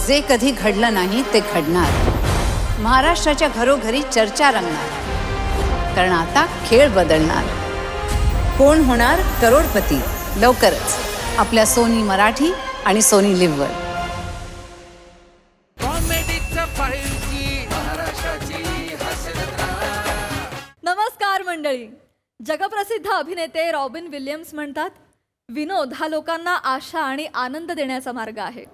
जे कधी घडलं नाही ते घडणार। महाराष्ट्राच्या घरोघरी चर्चा रंगणार, कारण आता खेळ बदलणार। कोण होणार करोडपती लवकरच आपल्या सोनी मराठी आणि सोनी लिव्हवर। नमस्कार मंडळी। जगप्रसिद्ध अभिनेते रॉबिन विलियम्स म्हणतात, विनोद हा लोकांना आशा आणि आनंद देण्याचा मार्ग आहे,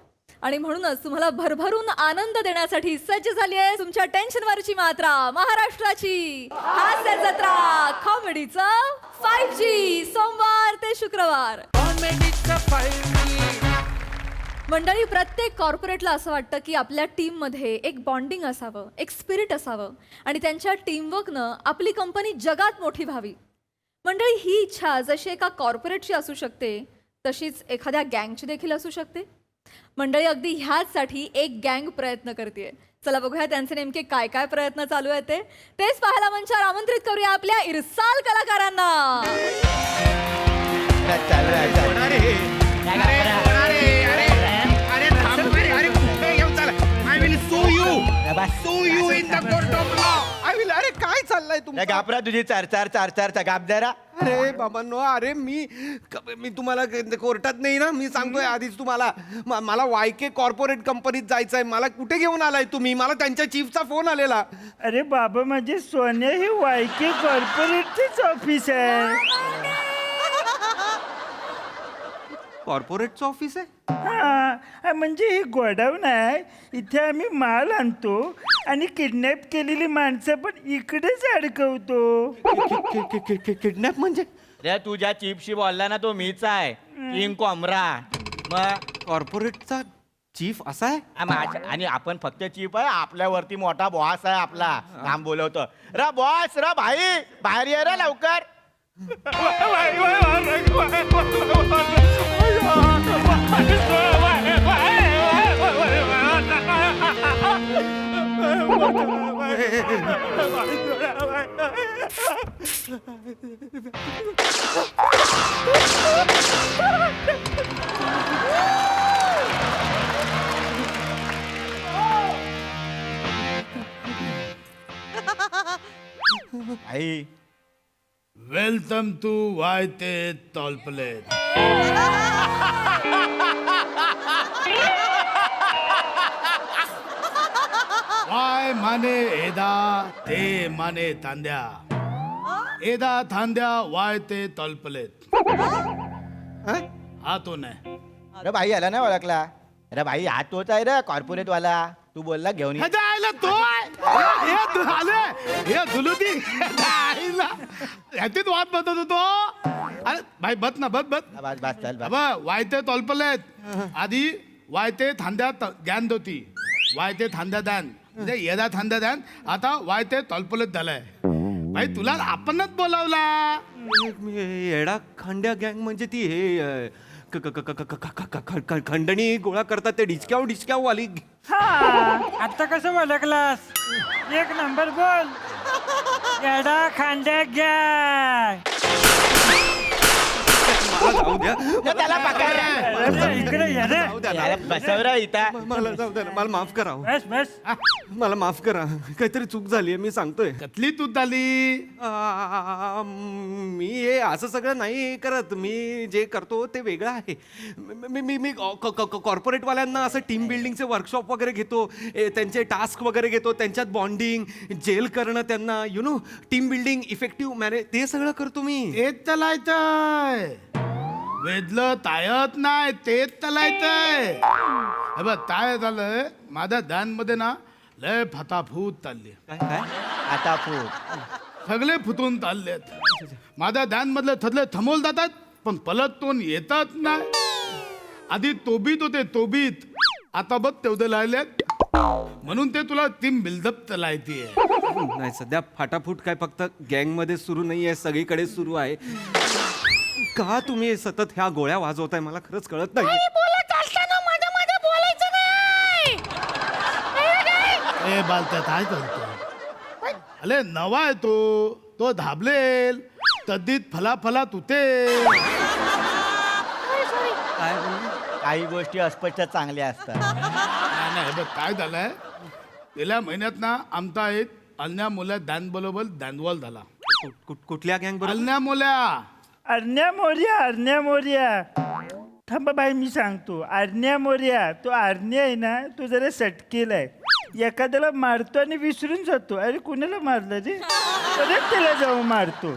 आणि म्हणूनच तुम्हाला भरभरून आनंद देण्यासाठी सज्ज झाली आहे तुमच्या टेन्शनवरची मात्रा, महाराष्ट्राची हास्य जत्रा कॉमेडीचं 5G। सोमवार ते शुक्रवार मंडळी, प्रत्येक कॉर्पोरेटला असं वाटतं की आपल्या टीममध्ये एक बॉन्डिंग असावं, एक स्पिरिट असावं, आणि त्यांच्या टीमवर्कनं आपली कंपनी जगात मोठी व्हावी। मंडळी, ही इच्छा जशी एका कॉर्पोरेटची असू शकते तशीच एखाद्या गँगची देखील असू शकते। मंडळी, अगदी ह्याचसाठी एक गँग प्रयत्न करते। चला बघूया त्यांचे नेमके काय काय प्रयत्न चालू आहेत तेच पाहायला मंचावर आमंत्रित करूया आपल्या इरसाल कलाकारांना। अरे काय चाललंय तुमचं? गापरा तुझी चार गाप जरा। अरे बाबांनो, अरे मी तुम्हाला कोर्टात नाही ना, मी सांगतोय आधीच तुम्हाला, मला YK कॉर्पोरेट कंपनीत जायचंय। मला कुठे घेऊन आलाय तुम्ही? मला त्यांच्या चीफचा फोन आलेला। अरे बाबा, माझे सोन्या, हे YK कॉर्पोरेटचेच ऑफिस आहे। कॉर्पोरेटचं ऑफिस आहे? हा, म्हणजे हे गोडाऊन आहे, इथे आम्ही माल आणतो आणि किडनॅप केलेली माणसं पण इकडेच अडकवतो। किडनॅप म्हणजे? रे तुझ्या चीफशी बोलला ना, तो मीच आहे, किंग कोमरा। मग कॉर्पोरेटचा चीफ असा आहे? आणि आपण फक्त चीफ आहे, आपल्यावरती मोठा बॉस आहे आपला। काम बोलवतो रा बॉस, रा भाई बाहेर ये रे लवकर। आई वेलकम टू YK टॉलप्लेट। वाय माने एदा, ते माने तांद्या, एदा थांद्या YK टॉलप्लेट। हा तो नाही। अरे भाई याला नाही ओळखला? अरे भाई हा तोच आहे रे कॉर्पोरेट वाला, तू बोलला घेऊन ये। ह्याच्या आईला तो आहे। हे दुलुदी ह्याचीच वाद बसत होतो। अरे भाई बस ना, बस बस बस चल बस। YK टॉलप्लेट आधी YK थांद्या ज्ञान होती, YK थांद्या दान म्हणजे येदा थांद्या दान, आता YK टॉलप्लेट झालाय। भाई तुला आपणच बोलावला। येडा खंड्या गँग म्हणजे ती हे खंडणी गोळा करतात ते डिस्काउंट वाली। हा, आता कसं ओळखलास? एक नंबर बोल, येडा खांद्या गँग। मला जाऊ द्या, त्याला पकड रे। इकडे ये रे। जाऊ द्या ना। याला बसव रे इथं। मला जाऊ द्या ना, मला माफ करा हो. बस बस। मला माफ करा, काहीतरी चूक झाली मी सांगतोय। कतली तू झाली? मी हे असं सगळं नाही करत, मी जे करतो ते वेगळं आहे। मी कॉर्पोरेटवाल्यांना असं टीम बिल्डिंगचे वर्कशॉप वगैरे घेतो, त्यांचे टास्क वगैरे घेतो, त्यांच्यात बॉन्डिंग जेल करणं, त्यांना टीम बिल्डिंग, इफेक्टिव्ह मॅनेज, ते सगळं करतो मी। तेच चालायचंय, वेदलं तायत नाही, तेच चालायचंय। हे बघ काय झालंय, माझ्या ध्यानमध्ये ना लय फताफूत चालली, काय आता फूट सगळे फुटून चाललेत। माझ्या ध्यानमधले थदले थमोल जातात, पण पलटून येतात नाही। आधी तोबीत होते, तोबीत, आता बघ तेवढे लायलेत। म्हणून ते तुला टीम बिल्डअप चालायची आहे। नाही, सध्या फाटाफूट काय फक्त गँग मध्ये सुरू नाहीये, सगळीकडे सुरू आहे। का तुम्ही सतत ह्या गोळ्या वाजवताय मला खरंच कळत नाही। ए बालत्या काय करतो? अरे नवा आहे तो धाबलेल तद्दीत फला तुते। काही गोष्टी अस्पष्ट चांगल्या असतात। नाही हे बघ काय झालंय गेल्या महिन्यात ना आमचा एक अन्या मुला दान बरोबर दानवल झाला. कुठल्या गँग बरोबर? अन्या मुल्या अर्ण्या मोर्या थांबा बाई मी सांगतो. अर्ण्या मोर्या तो अर्ण्या आहे ना तो जरा सटकेला आहे. एखाद्याला मारतो आणि विसरून जातो. अरे कुणाला मारलं रे परत त्याला जाऊन मारतो.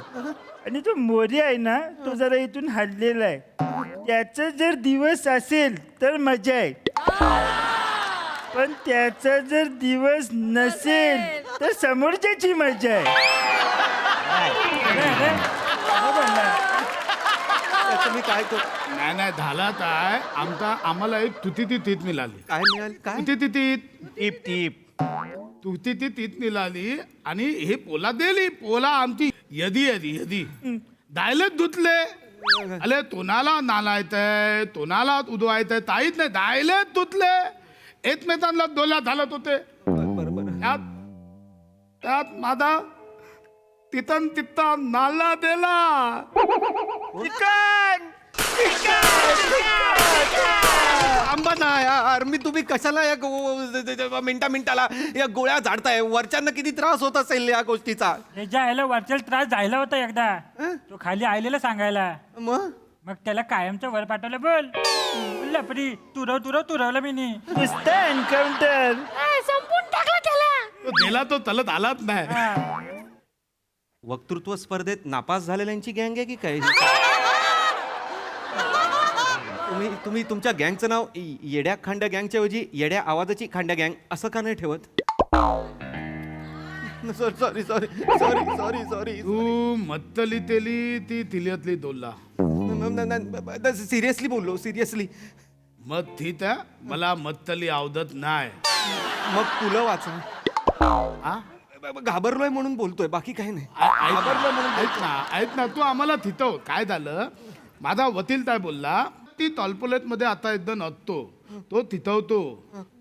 आणि तो मोर्या आहे ना तो जरा इथून हल्लेला आहे. त्याचा जर दिवस असेल तर मजा आहे, पण त्याचा जर दिवस नसेल तर समोरच्याची मजा आहे. तुम्ही काय नाही झाला काय आम्हाला एक तुती तीत मिळाली. काय मिळाली काय? तुती तीत टीप टीप तुती तीत मिळाली आणि हे पोला दिली. पोला आमची यदी दायलेच धुतले. अरे तोनाला नालायतंय तोनाला उदवायतंय ताईत नाही दायलेच धुतले. एकमेकांना डोल्या घालत होते. त्यात माझा तिथं नाला दिला. आंबा ना यार, तुम्ही कशाला या मिनिटाला या गोळ्या झाडताय? वरच्यांना किती त्रास होत असेल या गोष्टीचा. त्याच्या आईला वरचेल त्रास झाला होता एकदा. तो खाली आलेला सांगायला, मग त्याला कायमचं वर पाठवलं. बोल लपरी तुरवलं मी नी. नुसतं एन्काउंटर. संपून टाकला त्याला. तो दिला तो चलत आलाच नाही. वक्तृत्व स्पर्धेत नापास झालेल्यांची गँग आहे की काय? तुम्ही तुमच्या गँगचं नाव येड्या खांड्या गँगच्या ऐवजी येड्या आवाजाची खांड्या गँग असं का नाही ठेवत? सॉरी तू मत्तली तेली ती तिल्यातली दोल्ला. सिरियसली बोललो सिरियसली. मग ठीक आहे मला मत्तली आवडत नाही. मग तुला वाचा. हा? घाबरलोय म्हणून बोलतोय, बाकी काही नाही. ऐक ना तू आम्हाला थितव. काय झालं माझा वकील काय बोलला, ती टॉलपोलेट मध्ये आता एकदम असतो तो थितवतो,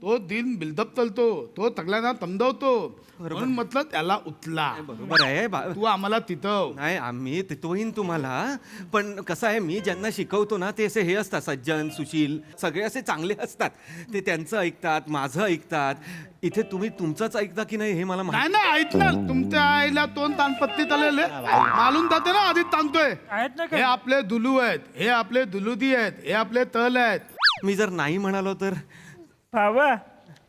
तो दिन बिल्डअप चालतो, तो सगळ्यांना समजवतो. म्हणून म्हटलं त्याला उचला. बरोबर आहे तू आम्हाला थितव. नाही आम्ही तिथवईन तुम्हाला, पण कसं आहे मी ज्यांना शिकवतो ना ते असे हे असतात सज्जन सुशील सगळे असे चांगले असतात. ते त्यांचं ऐकतात माझं ऐकतात. इथे तुम्ही तुमचंच ऐकता की नाही हे मला नाही नाही ऐकणार. तुमच्या आईला तोंड तानपत्ती चालले मालून जाते ना आधी ताणतोय. आहेत ना हे आपले दुलू आहेत, हे आपले दुलुदी आहेत, हे आपले तल आहेत. मी जर नाही म्हणालो तर भावा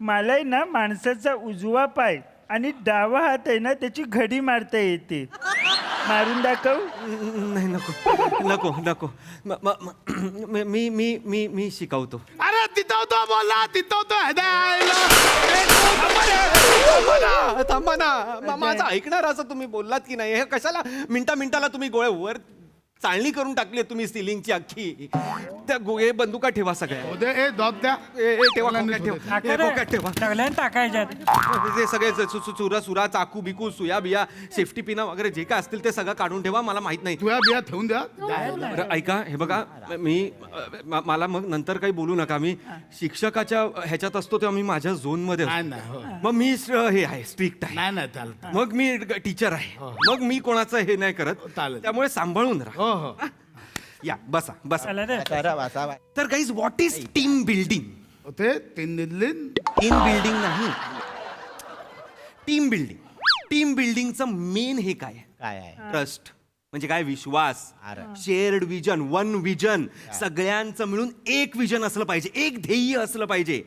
मलाही ना माणसाचा उजवा पाय आणि डावा हात आहे ना त्याची घडी मारता येते. मारून दाखव. नाही नको मी शिकवतो. अरे तिथवतो बोला तिथवतो. थांबा ना माझं ऐकणार असं तुम्ही बोललात की नाही? हे कशाला मिनिटाला तुम्ही गोळे वर चाळणी करून टाकली तुम्ही सिलिंगची अख्खी. त्या गोळे बंदुका ठेवा सगळ्या. ए दॉत द्या. ठेवा खोक्यात ठेवा. सगळ्यांना टाकायच्यात. ते सगळे सुरा चाकू बिकू सुया बिया सेफ्टी पिना वगैरे जे काय असतील ते सगळं काढून ठेवा. मला माहित नाही. तुया बिया ठेवून द्या. बरं, ऐका हे बघा मला मग नंतर काही बोलू नका. मी शिक्षकाच्या ह्याच्यात असतो तेव्हा मी माझ्या झोन मध्ये नाही नाही हो. मग मी हे आहे स्ट्रिक्ट आहे. नाही चालत. मग मी टीचर आहे. मग मी कोणाचं हे नाही करत. चालेल. त्यामुळे सांभाळून राहा. हो हो या बसा. चला रे. तर guys what is team building? ते तीन दिल्ली टीम बिल्डिंग नाही, टीम बिल्डिंगचं मेन हे काय काय आहे? ट्रस्ट. म्हणजे काय? विश्वास. अरे. Shared vision, one vision. सगळ्यांचं मिळून एक विजन असलं पाहिजे, एक ध्येय असलं पाहिजे.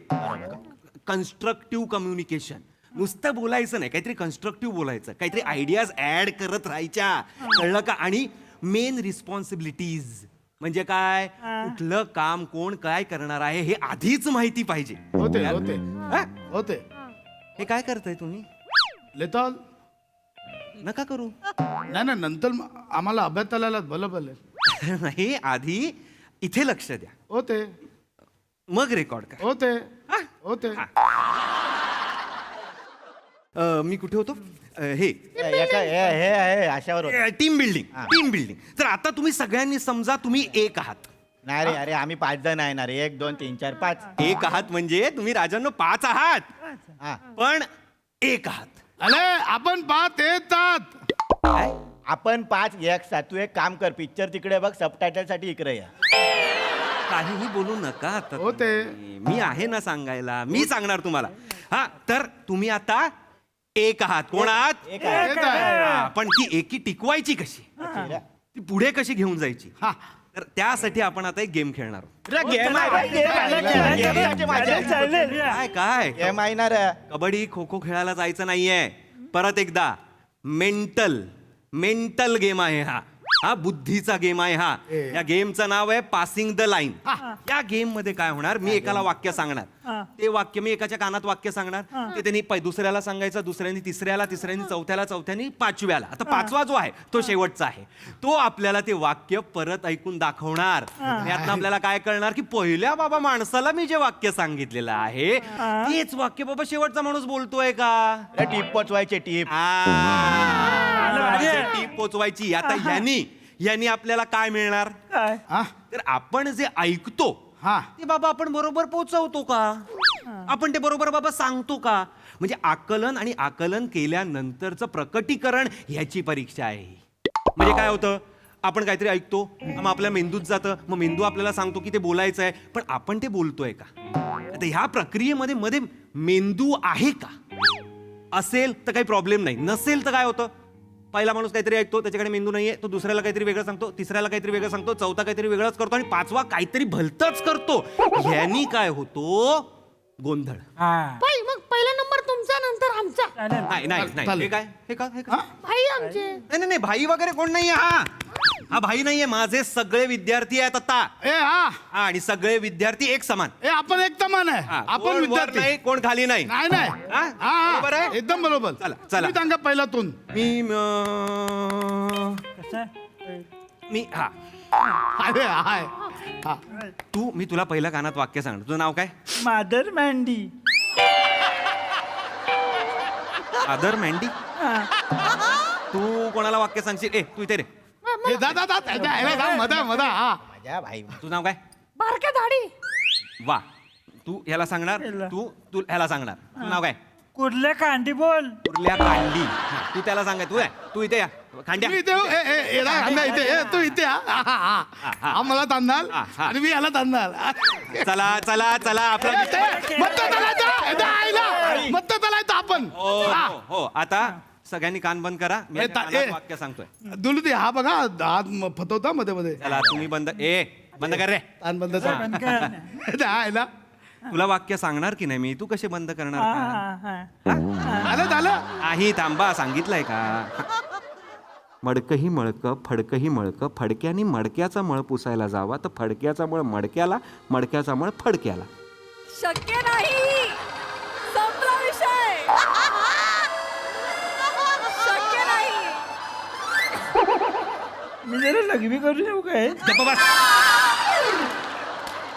Constructive communication. नुसतं बोलायचं नाही, काहीतरी कन्स्ट्रक्टिव्ह बोलायचं, काहीतरी आयडियाज ऍड करत राहायच्या. कळलं का? आणि मेन रिस्पॉन्सिबिलिटीज म्हणजे काय? कुठलं काम कोण काय करणार आहे हे आधीच माहिती पाहिजे. होते हा? होते. हे काय करताय तुम्ही? लेताल नका करू. नाही नंतर आम्हाला अभ्यासाला भलं भलं. नाही आधी इथे लक्ष द्या, होते मग रेकॉर्ड करा. होते. मी कुठे होतो? हे अशावर होतं. Team building. तर आता तुम्ही सगळ्यांनी समजा तुम्ही एक आहात. नाही रे अरे आम्ही 5 जण आहे ना रे. 1 2 3 4 5. एक आहात म्हणजे तुम्ही राजांनो 5 आहात, हा. पण एक आहात. अरे आपण पाहत येतात. काय? आपण 5 एक 7. तू एक काम कर पिक्चर तिकडे बघ सबटायटल साठी इकडे या. काहीही बोलू नका आता हो ते. तुम्ही. मी आहे ना सांगायला, मी सांगणार तुम्हाला. हा तर तुम्ही आता एक आहात. कोण आहात? एक आहे. एक आहे. हा, पण ती एकी टिकवायची कशी, ती पुढे कशी घेऊन जायची, हा. तर त्यासाठी आपण आता एक गेम खेळणार आहोत. रे, गेम आहे, गेम आहे. गेम आहे माझ्या. चालेल काय काय गेम आहे ना रे. कबड्डी खो खो खेळायला जायचं नाहीये. परत एकदा, मेंटल गेम आहे हा बुद्धीचा गेम आहे हा. या गेमचं नाव आहे पासिंग द लाईन. या गेम मध्ये काय होणार, मी एकाला वाक्य सांगणार, ते वाक्य मी एकाच्या कानात वाक्य सांगणार, ते त्यांनी दुसऱ्याला सांगायचं, दुसऱ्यानी तिसऱ्याला, तिसऱ्यानी चौथ्याला, चौथ्यानी पाचव्याला. आता पाचवा जो आहे तो शेवटचा आहे, तो आपल्याला ते वाक्य परत ऐकून दाखवणार. यातनं आपल्याला काय कळणार की पहिल्या बाबा माणसाला मी जे वाक्य सांगितलेलं आहे तेच वाक्य बाबा शेवटचा माणूस बोलतोय का. रे, टीप पोचवायचे टीप. टीप पोचवायची. आता यांनी आपल्याला काय मिळणार, काय हा तर आपण जे ऐकतो हा ते बाबा आपण बरोबर पोचवतो का, आपण ते बरोबर बाबा सांगतो का. म्हणजे आकलन केल्यानंतरचं प्रकटीकरण ह्याची परीक्षा आहे. म्हणजे काय होतं, आपण काहीतरी ऐकतो, मग आपल्या मेंदूत जातं, मग मेंदू आपल्याला सांगतो की ते बोलायचं आहे, पण आपण ते बोलतोय का. आता ह्या प्रक्रियेमध्ये मध्ये मेंदू आहे का, असेल तर काही प्रॉब्लेम नाही, नसेल तर काय होतं, पहिला माणूस काहीतरी ऐकतो, त्याच्याकडे मेंदू नाहीये, तो दुसऱ्याला काहीतरी वेगळं सांगतो, तिसऱ्याला काहीतरी वेगळं सांगतो, चौथा काहीतरी वेगळंच करतो, आणि पाचवा काहीतरी भलतंच करतो. ह्यानी काय होतो, गोंधळ. भाई मग पहिला नंबर तुमचा नंतर आमचा. नाही नाही नाही, चालेल. हे काय, हे का, हे का? भाई आमचे. नाही नाही नाही, भाई वगैरे कोण नाहीये. हा भाई नाहीये, माझे सगळे विद्यार्थी आहेत आता. ए हा हा, आणि सगळे विद्यार्थी एक समान. ए आपण एकदम आहे. हा, आपण कोण वर विद्यार्थी नाही, कोण खाली नाही. नाही नाही हा? हा बरोबर आहे? एकदम बरोबर. चला. तुम्ही सांगा पहिल्यातून. मी हा अरे हाय हा मी तुला पहिल्या कानात वाक्य सांग. तुझं नाव काय? मादर मँडी. आदर मँडी. तू कोणाला वाक्य सांगशील? ए तू इथे रे. हे जा जा जा त्याच्या ह्याला जा, मधा हा माझ्या भाई. तुझं नाव काय? बारक्या दाढी. वा, तू ह्याला सांगणार, तू ह्याला सांगणार. तुझं नाव काय? कुर्ल्या कांडी बोल. कुर्ल्या कांडी. हा, तू त्याला सांगाय. तू इथे या खांड्या. मी इथे हो. ए ना खांदा इथे. ए तू इथे हा मला तांदाल आणि मी याला तांदाल. चला चला चला आपला मत्त चालायचं आपण. हो आता सगळ्यांनी कान बंद करा. मी ए, ता- कानात ए. वाक्य सांगतोय. दुलती हा बघा हात फतवता मध्ये मध्ये. चला तुम्ही बंद बंद कर रे. तान बंद ना तुला वाक्य सांगणार की नाही मी, तू कसे बंद करणार का? आलं झालं. नाही थांबा, सांगितलंय का. मडकही मळकं फडकही मळकं, फडक्याने मडक्याचा मळ पुसायला जावा तर फडक्याचा मळ मडक्याला, मडक्याचा मळ फडक्याला. शक्य नाही. संपला विषय. शक्य नाही. मी जरा लघवी करू येऊ काय. गप्प बस.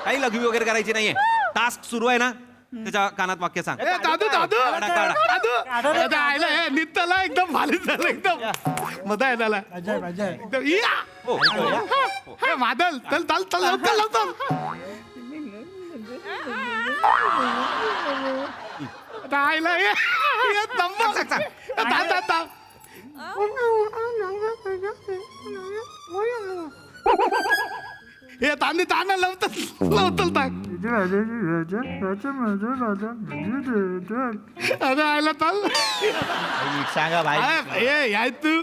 काही लघवी वगैरे करायची नाहीये. टास्क सुरू आहे ना, त्याच्या कानात वाक्य सांग. ए, दादू दादू काढा, काढा. दादू आयला हे नित्तला एकदम भारी झालं एकदम मजा आहे त्याला एकदम या. हो. ए, मादल चल चल चल लवकर लवकर. आता आयला ये नंबर हे तांदी ताना लवतर लवतर टाक. अरे आयला चाल. नीट सांगा भाई. ये याय तू.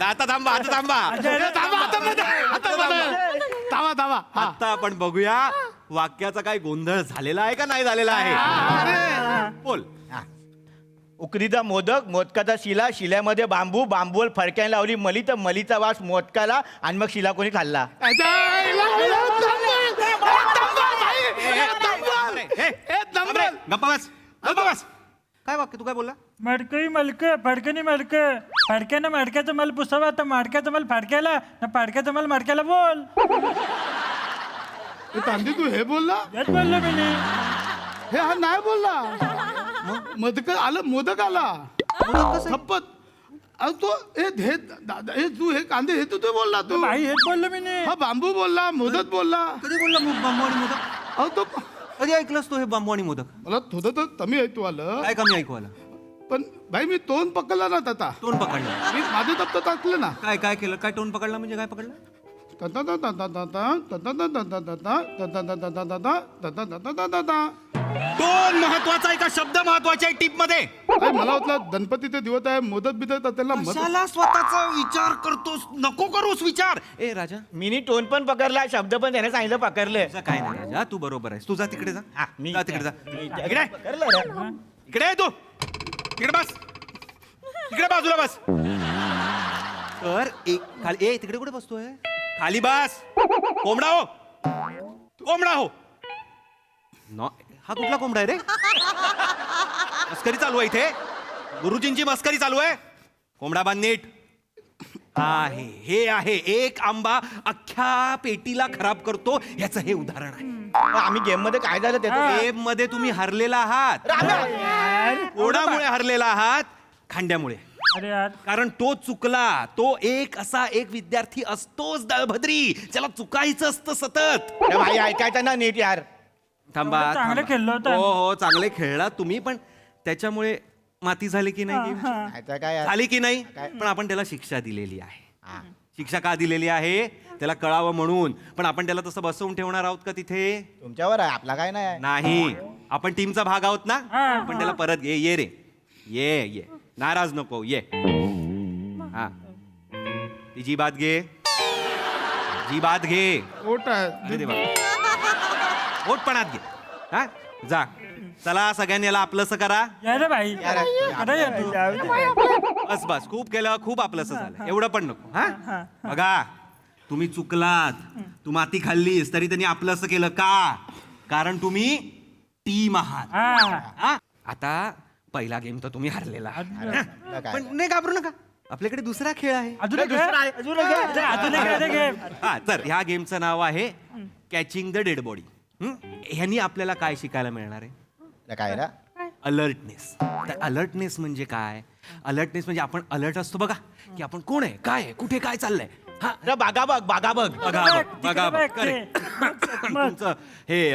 आता थांबा, आता थांबा. थांबा. आता आपण बघूया वाक्याचा काय गोंधळ झालेला आहे का नाही झालेला आहे. बोल. उकडीचा मोदक, मोदकाचा शिला, शिल्यामध्ये बांबू, बांबूवर फडक्याने लावली मली, तर मलीचा वास मोदकाला, आणि मग शिला कोणी खाल्ला. गप्पा बस. काय वाक्य तू काय बोलला? मडकही मलक फडकनी मलक, फडक्यानं मडक्याचा मल पुसावा तर मडक्याचा मल फडक्याला, ना फडक्याचा मल मडक्याला बोल. तांदी तू हे बोलला. हेच बोललो मी. हे हा नाही बोलला. मोदक आला थप्पत. अरे तो हे दादा हे तू हे कांदे हे तू बोलला तू. भाई हेच बोललो मी. हा बांबू बोलला, मोदक बोलला. कधी बोलला बांबू आणि मोदक? अहो तो कधी ऐकलंस तू हे बांबू आणि मोदक? मला थोडं तर कमी ऐकू आलं. काय कमी ऐकू आलं? पण भाई मी तोंड पकडला ना आता टोन पकडला. मी माझे दप्तर टाकलं ना काय काय केलं? काय टोन पकडला म्हणजे काय पकडलं? टोन महत्वाचा आहे का शब्द महत्वाचे आहे टीप मध्ये? अरे मला वाटलं गणपतीचे दिवस आहे मोदत बिदत त्याला मदत कशाला स्वतःचा विचार करतोस? नको करूस विचार. ए राजा, मिनी टोन पण पकडला, शब्द पण त्याने सांगितलं पकडलं. तुझं काय नाही राजा, तू बरोबर आहेस. तू जा तिकडे जा. हा, मी जा तिकडे जा. इकडे पकडलं रे. इकडे आहे तू. इकडे बस. इकडे बाजूला बस. तर एक खाली ए तिकडे कुठे बसतोय? खाली बस. कोंबडा हो. कोंबडा हो. हा कुठला कोंबडा आहे रे? मस्करी चालू आहे इथे. गुरुजींची मस्करी चालू आहे. कोंबडा बांध नीट. आहे हे आहे एक आंबा अख्ख्या पेटीला खराब करतो याचं हे उदाहरण आहे. आम्ही गेम मध्ये काय झालं त्याचं गेम मध्ये तुम्ही हरलेला आहात. कोणामुळे हरलेला आहात? खांड्यामुळे. अरे यार कारण तो चुकला. तो एक असा एक विद्यार्थी असतोच दळभद्री, ज्याला चुकायचं असतं सतत. अरे भाई ऐकायचं ना नीट यार. थांबा एवढं चांगलं थांबा. खेळलो होतं हो हो चांगले खेळला तुम्ही, पण त्याच्यामुळे माती झाली की नाही गेमची? आता काय यार? झाली की नाही? पण आपण त्याला शिक्षा दिलेली आहे. शिक्षा का दिलेली आहे? त्याला कळावं म्हणून. पण आपण त्याला तसं बसवून ठेवणार आहोत का तिथे? तुमच्यावर आहे, आपला काय नाही. नाही. आपण टीमचा भाग आहोत ना. आपण त्याला परत ये रे ये ये. नाराज नको ये. हा ती जी बात घे. जी बात घे. ओट आहे अरे देवा. ओटपणात घे. हा जा. चला सगळ्यांनी याला आपलंसं करा. या रे भाई अरे या तू. बस बस खूप केलं, खूप आपलंसं झालं. एवढं पण नको. हा बघा तुम्ही चुकलात. तू माती खाल्लीस तरी त्यांनी आपलंसं केलं का? कारण तुम्ही टीम आहात. हा? आता पहिला गेम तर तुम्ही हरलेला आहात. काय? पण नाही घाबरू नका, आपल्याकडे दुसरा खेळ आहे. अजून एक आहे? अजून एक आहे? अजून एक आहे game. हा तर ह्या गेमचं नाव आहे कॅचिंग द डेड बॉडी. ह्यांनी आपल्याला काय शिकायला मिळणार आहे? काय ना अलर्टनेस. तर अलर्टनेस म्हणजे काय? अलर्टनेस म्हणजे आपण अलर्ट असतो बघा, की आपण कोण आहे, काय आहे, कुठे काय चाललंय. हा बागा बघ बागा बघ. बघा बघ, बघा बघ. बघ correct. तुमचं हे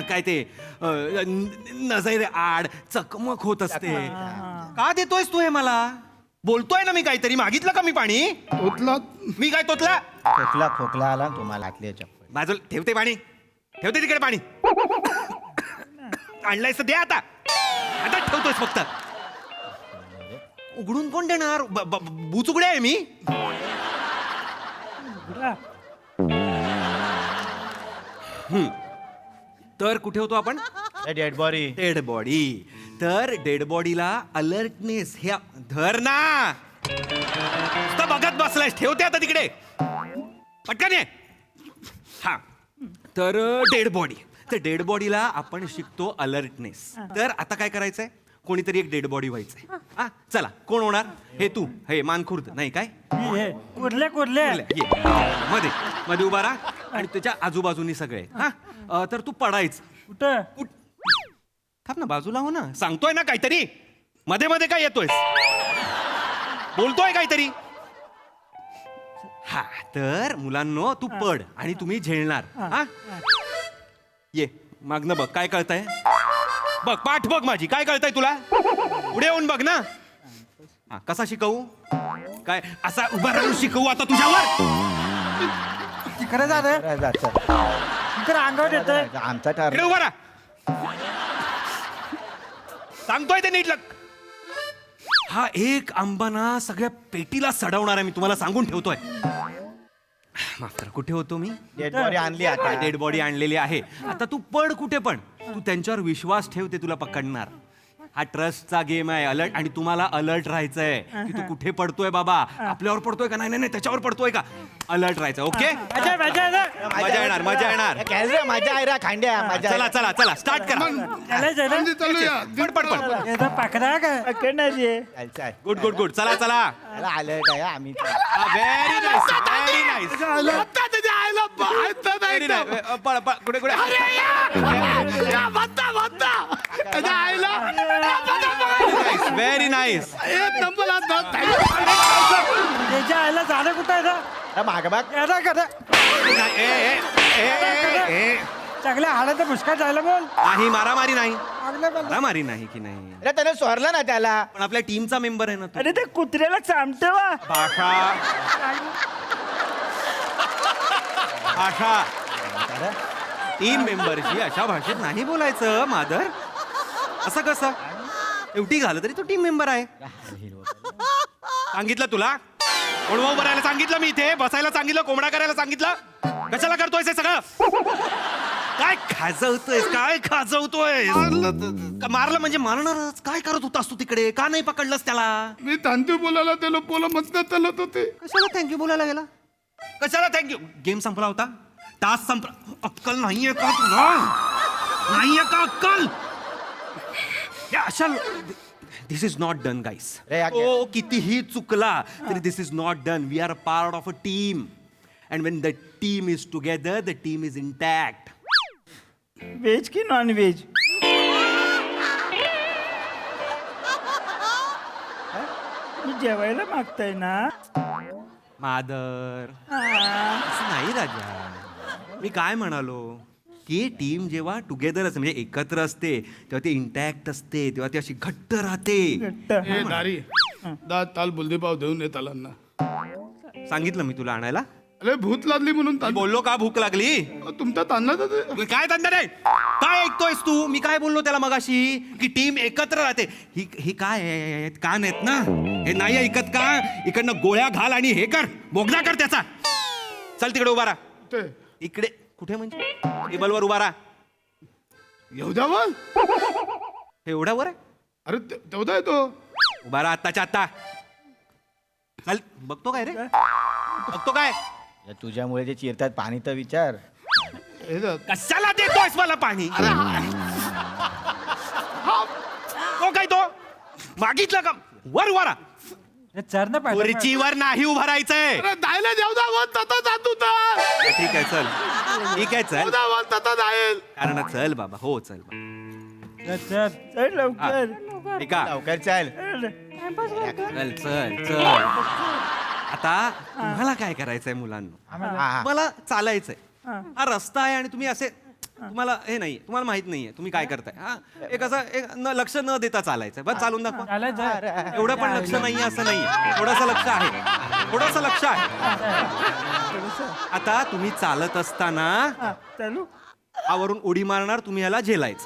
काय ते नजर आड चकमक होत असते. का देतोयस तू हे मला? बोलतोय ना मी काहीतरी. मागितलं का मी पाणी? ओतला मी काय तोतला? खोकला खोकला आला तुम्हाला आतली चप्पल. बाजूला ठेवते पाणी. ठेवते तिकडे पाणी. आणलायस तर दे आता. आता ठेवतोयस फक्त. उघडून कोण देणार? बुचुकडे आहे मी. तर कुठे होतो आपण? Dead body. Dead body. तर डेड बॉडीला अलर्टनेस हे धर ना. नुसतं बघत बसलायस. ठेवते आता तिकडे पटकन ये. हा तर डेड बॉडी. तर डेड बॉडीला आपण शिकतो अलर्टनेस. तर आता काय करायचंय? कोणीतरी एक डेड बॉडी व्हायचंय. हा चला कोण होणार? हे तू. हे मानखुर्द नाही काय? हे कुर्ले कुर्ले ये मध्ये मध्ये उभा राहा आणि त्याच्या आजूबाजूनी सगळे. हा तर तू पडायचं. कुठं उठ. थांब ना बाजूला हो ना. सांगतोय ना काहीतरी. मध्ये मध्ये काय येतोय? बोलतोय काहीतरी. हा तर मुलांनो तू पड आणि तुम्ही झेलणार. हा ये मागनं बघ काय कळतंय. बघ पाठ बघ माझी. काय कळतंय तुला? पुढे येऊन बघ ना. हा कसा शिकवू? काय असा उभा राहून शिकवू आता तुझ्यावर? तिकडे जा रे. इकडे अंगावर येतोय. आमचा इकडे ठरला. उभा राहा. सांगतोय ते नीट लग. हा एक आंबा ना सगळ्या पेटीला सडवणार आहे. मी तुम्हाला सांगून ठेवतोय. माफ करा कुठे होतो मी? डेड बॉडी आणली आता. डेड बॉडी आणलेली आहे. आता तू पड कुठे पण. तू त्यांच्यावर विश्वास ठेव, ते तुला पकडणार. हा ट्रस्टचा गेम आहे. अलर्ट. आणि तुम्हाला अलर्ट राहायचंय की तू कुठे पडतोय बाबा. आपल्यावर पडतोय का? नाही नाही त्याच्यावर पडतोय का? अलर्ट राहायचं. ओके मजा मजा येतं. मजा येणार मजा येणार. खेळ रे मजा आहे रे खांड्या मजा चला चला चला स्टार्ट करा. चला चला म्हणजे चालूया पड पड पड. येतं पकडा का पकडणार आहे. Good good good. चला चला. अलर्ट आहे आम्ही. Very nice very nice. आता त्याच्या आईला बाहेरचं नाही व्हेरी ना. नाईस. पळ पळ कुठे कुठे. या, भत्ता, भत्ता. त्याच्या आईला व्हेरी नाईस. एक नंबर आता. त्याच्या आईला झालं कुठं आहे माग बाग. करा करा चांगल्या हाडाचा मुस्का झाला बोल नाही मारामारी नाही चांगलं बोल. मारामारी नाही की नाही अरे त्याने सोरलं ना त्याला. पण आपल्या टीमचा मेंबर आहे ना तू. अरे त्या कुत्र्याला चामते वा भाषा भाषा टीम मेंबरशी अशा भाषेत नाही बोलायचं मादर. असं कसं एवढी घालं तरी तो टीम मेंबर आहे. सांगितलं तुला कोणवा उभं राहायला सांगितलं मी इथे बसायला सांगितलं कोंबडा करायला सांगितलं कशाला करतोय हे सगळं. काय खाजवतोय काय खाजवतोय मारलं म्हणजे मारणारच. काय करत होतास तू तिकडे का नाही पकडलंस त्याला. मी थँक्यू बोलायला त्याला पोला मस्त चालत होते. कशाला थँक्यू बोलायला गेला कशाला थँक्यू. गेम संपला होता तास संपला. अक्कल नाहीये का तुला नाहीये का अक्कल. या अशा this is not done guys. रे, या- तो कितीही चुकला तरी this is not done. We are a part of a team and when the team is together the team is intact. Veg की नॉन व्हेज. मी जेवायला मागताय ना. मादर हा. असं नाही राजा. मी काय म्हणालो की टीम जेव्हा टुगेदर असते म्हणजे एकत्र असते तेव्हा ती इंटॅक्ट असते तेव्हा ती अशी घट्ट राहते. घट्ट. ए दारी दा ताल बुलदीपाव देऊन ये तालांना. सांगितलं मी तुला आणायला. अरे भूत लागली म्हणून मी बोललो का भूक लागली. तुमचा तांदळा तर काय धंदा नाही काय ऐकतोयस तू. मी काय बोललो त्याला मगाशी की टीम एकत्र राहते. ही काय आहे? कान आहेत ना हे नाही ऐकत का. इकडनं गोळ्या घाल आणि हे कर बोगदा कर त्याचा. चल तिकडे उभा राहा. ते इकडे कुठे म्हणजे टेबलवर उभा राहा. येवद्यावर हे एवढ्यावर आहे अरे तेवढा आहे तो. उभा राहा आत्ताच्या आत्ता. चल बघतो काय रे बघतो काय. या तुझ्यामुळे जे चिरतात पाणी तर विचार. हे जा. कशाला देतोयस मला पाणी. तो काय तो मागितलं का वर उभा राहा. चरण पाठ खुर्चीवर नाही उभा राहायचंय. अरे जायला जेवदावर तता जात होता. ठीक आहे चल ठीक आहे चल जेवदावर तता जाईल. कारण चल बाबा हो चल बाबा. चल लवकर. ऐका लवकर चाल. चल चल चल. आता तुम्हाला काय करायचंय मुलांना. हा. मला चालायचंय. हा रस्ता आहे आणि तुम्ही असे तुम्हाला हे नाही तुम्हाला माहित नाहीये तुम्ही काय करताय. हा एक असं लक्ष न देता चालायचंय. बस चालून दाखवा. चालायचं एवढं पण लक्ष नाहीये असं नाहीये. थोडंसं लक्ष आहे थोडंसं लक्ष आहे. आता तुम्ही चालत असताना हा, चालू. आवरून उडी मारणार तुम्ही याला झेलायचं.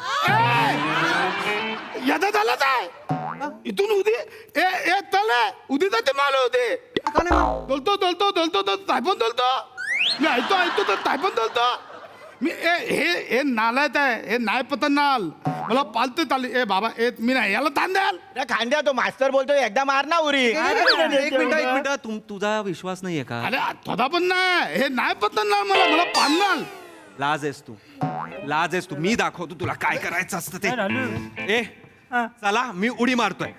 यादा झाला काय इथून उदी ए ए तले उदी जाते माल होते. दोलतो दोलतो दोलतो तो तायपन दोलतो. मी ऐकतो ऐकतो तर तायपन दोलतो. मी ए हे नालायत आहे हे नाही पतन नाल मला पालते ताली. ए बाबा ए मी नाही याला ताण द्याल. अरे खांद्या तो मास्तर बोलतोय एकदा मार ना उरी. एक मिनिट तुझा विश्वास नाहीये का. अरे थोडा पण नाही हे नाही पतन नाल मला मला पाडणार. लाज आहेस तू मी दाखवतो तुला काय करायचं असतं ते. ए चला मी उडी मारतोय.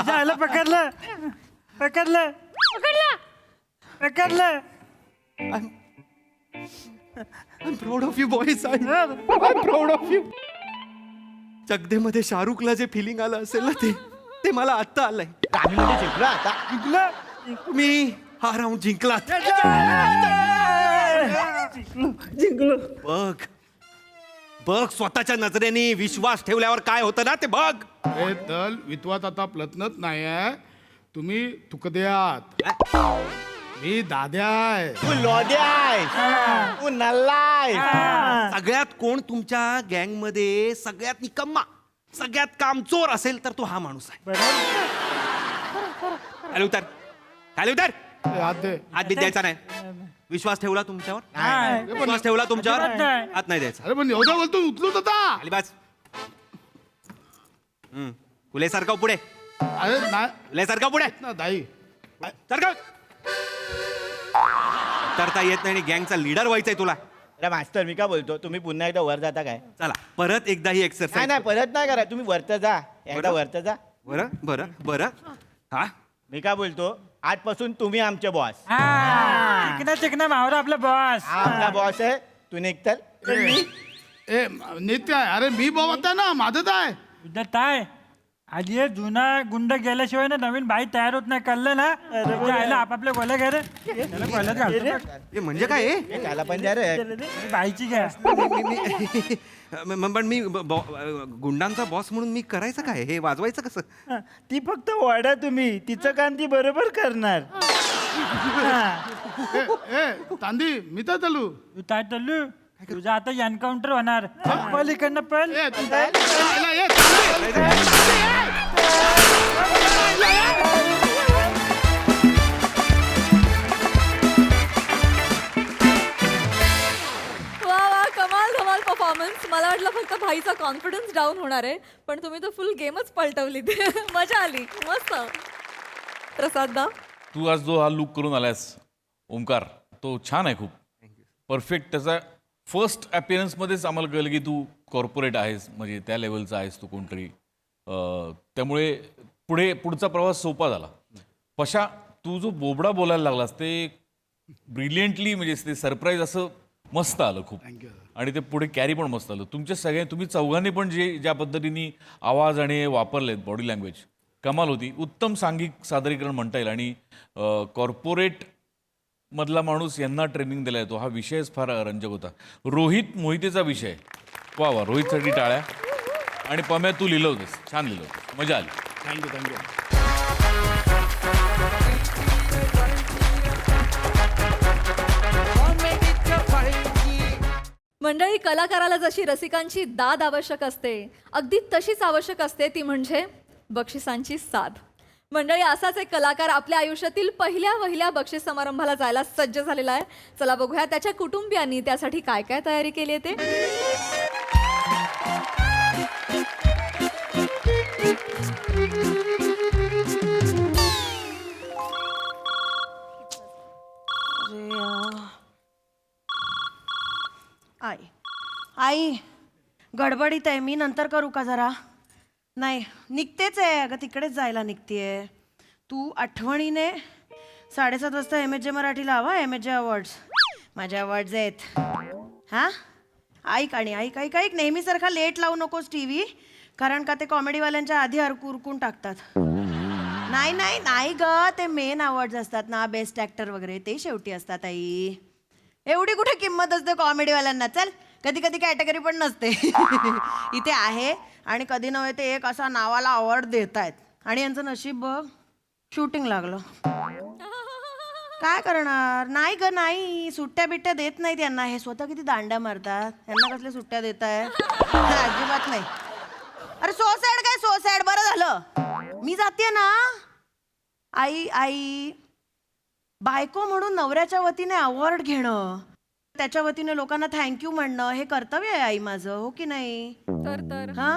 झालं पकडलं पकडलं पकडलं. I'm proud of you boys. I'm proud of you. चकदेमध्ये शाहरुखला जे फिलिंग आलं असेल ना ते मला आत्ता आलंय. आम्ही म्हणजे शिकलो आता. मी हा राऊंड जिंकलात. जिंकलो. बघ स्वतःच्या नजरेने विश्वास ठेवल्यावर काय होतं ना ते बघ. हे दल विद्वात आता प्लतनच नाही आहे. तुम्ही तुकद्यात मी दाद्या आहे. तू लोद्या आहेस. तू नल्ला आहेस. सगळ्यात कोण तुमच्या गँग मध्ये सगळ्यात निकम्मा सगळ्यात कामचोर असेल तर तो हा माणूस आहे. खाली उतर खाली उतर. ए, हात दे. हात बीत द्यायचा नाही. विश्वास ठेवला तुमच्यावर नाही. विश्वास ठेवला तुमच्यावर अजिबात नाही. हात नाही द्यायचा. अरे पण एवढा बोलतो उचलूच होता. खाली बाज. कुले सारखं पुढे अरे नाही कुले सारखं पुढे ना दाई. सारखं करता येत नाही आणि गँगचा लीडर व्हायचंय तुला. अरे मास्तर मी काय बोलतो तुम्ही पुन्हा एकदा वर जाता काय. चला परत एकदा ही नाही एक्सरसाइज. नाही परत नाही करा तुम्ही वरत जा एकदा बरं. वरत जा. बरं बरं बरं हा मी काय बोलतो आजपासून तुम्ही आमचे बॉस. चिकना चिकना मावरा आपला बॉस. हा आपला बॉस आहे तू निघतल. ए नित्य आहे. अरे मी बोलत आहे ना माझंच आहे. उद्या काय आधी हे जुना गुंड गेल्याशिवाय ना नवीन बाई तयार होत नाही, कळलं ना? म्हणजे आईला आपापल्या गोल्या घ्या रे. त्याला गोल्यात घालतो बघ. हे म्हणजे काय हे? त्याला पण द्या रे. ही बाईची घ्या. पण मी गुंडांचा बॉस म्हणून मी करायचं काय? हे वाजवायचं कसं? हा, ती फक्त वाढा तुम्ही, तिचं काम ती बरोबर करणार. ए तांदी मी तर चालू. तू काय चालू? तुझं आता एन्काउंटर होणार. पलीकडनं पण ए, तू काय? ए, तांदी! वा वा, कमाल धमाल परफॉर्मन्स. मला वाटलं फक्त भाईचा कॉन्फिडन्स डाऊन होणार आहे, पण तुम्ही तर फुल गेमच पलटवली. मजा आली, मस्त. प्रसाद दा, तू आज जो हा लुक करून आलास ओमकार, तो छान आहे, खूप परफेक्ट. त्याचा फर्स्ट अपीअरन्समध्येच आम्हाला कळलं की तू कॉर्पोरेट आहेस, म्हणजे त्या लेवलचा आहेस तू कोणतरी. त्यामुळे पुढचा प्रवास सोपा झाला. पशा, तू जो बोबडा बोलायला लागलास ते ब्रिलियंटली, म्हणजे ते सरप्राईज असं मस्त आलं खूप. आणि ते पुढे कॅरी पण मस्त आलं. तुम्ही चौघांनी पण ज्या पद्धतीने आवाज आणि वापरलेत, बॉडी लँग्वेज, कमाल होती. उत्तम सांघिक सादरीकरण म्हणता येईल. आणि कॉर्पोरेट मधला माणूस यांना ट्रेनिंग दिला येतो, हा विषयच फार रंजक होता. रोहित मोहितेचा विषय, वा वा, रोहितसाठी टाळ्या. आणि पम्या, तू लिहिलं होतंस, छान लिहिलं होतं, मजा आली. थँक्यू. मंडळी, कलाकाराला जशी रसिकांची दाद आवश्यक असते, अगदी तशीच आवश्यक असते ती म्हणजे बक्षिसांची साथ. मंडळी, असाच एक कलाकार आपल्या आयुष्यातील पहिल्या बक्षीस समारंभाला जायला सज्ज झालेला आहे. चला बघूया त्याच्या कुटुंबियांनी त्यासाठी काय काय तयारी केली आहे ते. आई गडबडीत आहे मी, नंतर करू का जरा? नाही, निघतेच आहे अगं, तिकडेच जायला निघतेय. तू आठवणीने 7:30 वाजता MHJ मराठीला हवा. MHJ अवॉर्ड्स, माझे अवॉर्ड्स आहेत. हां, ऐक ऐक, नेहमीसारखा लेट लावू नकोस TV, कारण का ते कॉमेडीवाल्यांच्या आधी उरकून टाकतात. नाही ग, ते मेन अवॉर्ड्स असतात ना, बेस्ट ॲक्टर वगैरे, ते शेवटी असतात आई. एवढी कुठे किंमत असते कॉमेडीवाल्यांना? चल, कधी कधी कॅटेगरी पण नसते. इथे आहे, आणि कधी नव्हे ते एक असा नावाला अवॉर्ड देत आहेत. आणि यांचं नशीब बघ, शूटिंग लागलं. काय करणार? नाही ग, नाही, सुट्ट्या बिट्ट्या देत नाहीत यांना. हे स्वतः किती दांड्या मारतात, यांना कसल्या सुट्ट्या देत आहे? अजिबात नाही. अरे सोसॅड काय सोसॅड, बरं झालं मी जाते ना. आई, बायको म्हणून नवऱ्याच्या वतीने अवॉर्ड घेणं, त्याच्या वतीने लोकांना थँक्यू म्हणणं, हे कर्तव्य आहे आई माझं, हो की नाही? तर हा,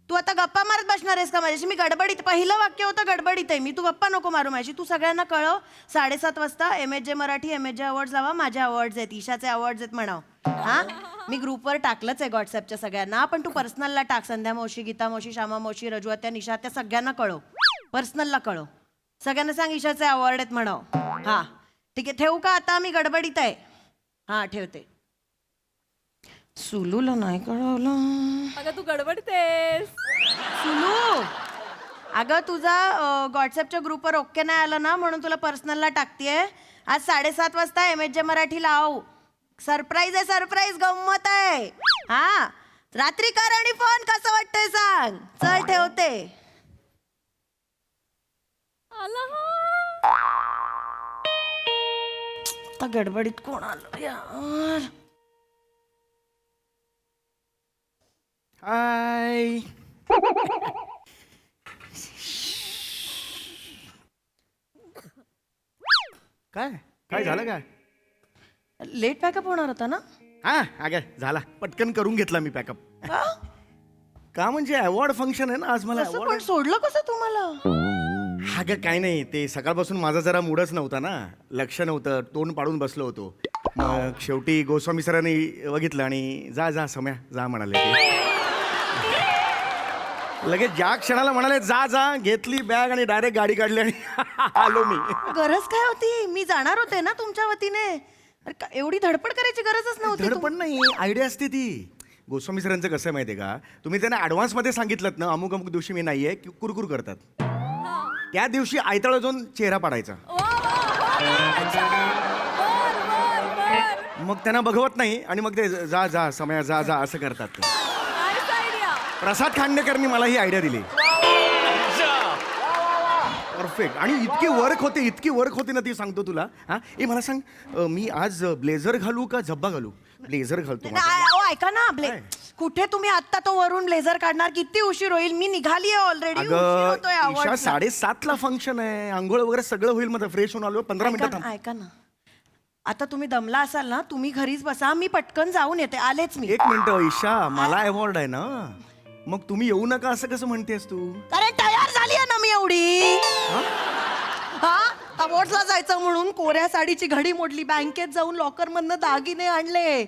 तू आता गप्पा मारत बसणार आहेस का माझ्याशी? मी गडबडीत, पहिलं वाक्य होतं गडबडीत आहे मी, तू गप्पा नको मारू माझी. तू सगळ्यांना कळव, 7:30 वाजता MHJ मराठी MHJ अवॉर्ड्स लावा. माझे अवॉर्ड्स आहेत, ईशाचे अवॉर्ड्स आहेत म्हणाव. हा, मी ग्रुपवर टाकलंच आहे व्हॉट्सअपच्या सगळ्यांना, पण तू पर्सनलला टाक. संध्या मावशी, गीता मावशी, श्यामा मावशी, रजू आत्या, निशा त्या सगळ्यांना कळव, पर्सनलला कळव. सगळ्यांना सांग ईशाचे अवॉर्ड आहेत म्हणाव. हा, ठीक आहे, ठेवू का आता? मी गडबडीत आहे. हा, ठेवते. सुलूला नाही कळवलं. अगं, तू गडबडतेस. सुलू, अगं तुझा व्हॉट्सअपच्या ग्रुपवर ओके नाही आलं ना, म्हणून तुला पर्सनलला टाकतेय. आज 7:30 वाजता MHJ मराठी लाव. सरप्राईज आहे, सरप्राईज, गंमत आहे. हा, रात्री कर आणि फोन, कसं वाटतंय सांग. चल, ठेवते. गडबडीत कोण आलं यार? हाय. काय झालं काय? लेट पॅकअप होणार होता ना? हा, अगं झाला, पटकन करून घेतला मी पॅकअप. का म्हणजे अवॉर्ड फंक्शन आहे ना आज. मला असं पण सोडलं कसं तुम्हाला? अगं काय नाही, ते सकाळपासून माझा जरा मूडच नव्हता ना, लक्ष नव्हतं, तोंड पाडून बसलो होतो. मग शेवटी गोस्वामी सरांनी बघितलं आणि जा सम्या जा म्हणाले. लगेच ज्या क्षणाला म्हणाले जा, घेतली बॅग आणि डायरेक्ट गाडी काढली आणि आलो मी. गरज काय होती? मी जाणार होते ना तुमच्या वतीने. अरे एवढी धडपड करायची गरजच नव्हती. धडपड नाही, आयडिया असते ती. गोस्वामी सरांचं कसं आहे माहिती आहे का, तुम्ही त्यांना ॲडव्हान्समध्ये सांगितलं ना अमुक अमुक दिवशी मी नाही आहे, कुरकुर करतात. त्या दिवशी आयतळा जाऊन चेहरा पाडायचा. मग त्यांना बघवत नाही आणि मग ते जा जा समय जा जा असं करतात ते. प्रसाद खांडेकरनी मला ही आयडिया दिली. परफेक्ट. आणि इतकी वर्क होते ना ती सांगतो तुला. हा ए मला सांग, मी आज ब्लेझर घालू का झब्बा घालू? ब्लेझर घालतो. ऐका ना कुठे तुम्ही आत्ता तो वरून ब्लेझर काढणार? किती उशीर होईल? मी निघाली आहे ऑलरेडी. अगं ईशा 7:30ला फंक्शन आहे, आंघोळ वगैरे सगळं होईल. मग फ्रेश होऊन आलो 15 मिनिटात. ऐका ना, आता तुम्ही दमला असाल ना, तुम्ही घरीच बसा, मी पटकन जाऊन येते. आलेच मी. 1 मिनिट ईशा, मला अवॉर्ड आहे ना, मग तुम्ही येऊ नका असं कसं म्हणतेस तू? अरे तयार झाली आहे ना मी एवढी. हा अवॉर्ड्सला जायचं म्हणून कोऱ्या साडीची घडी मोडली, बँकेत जाऊन लॉकर मधनं दागिने आणले,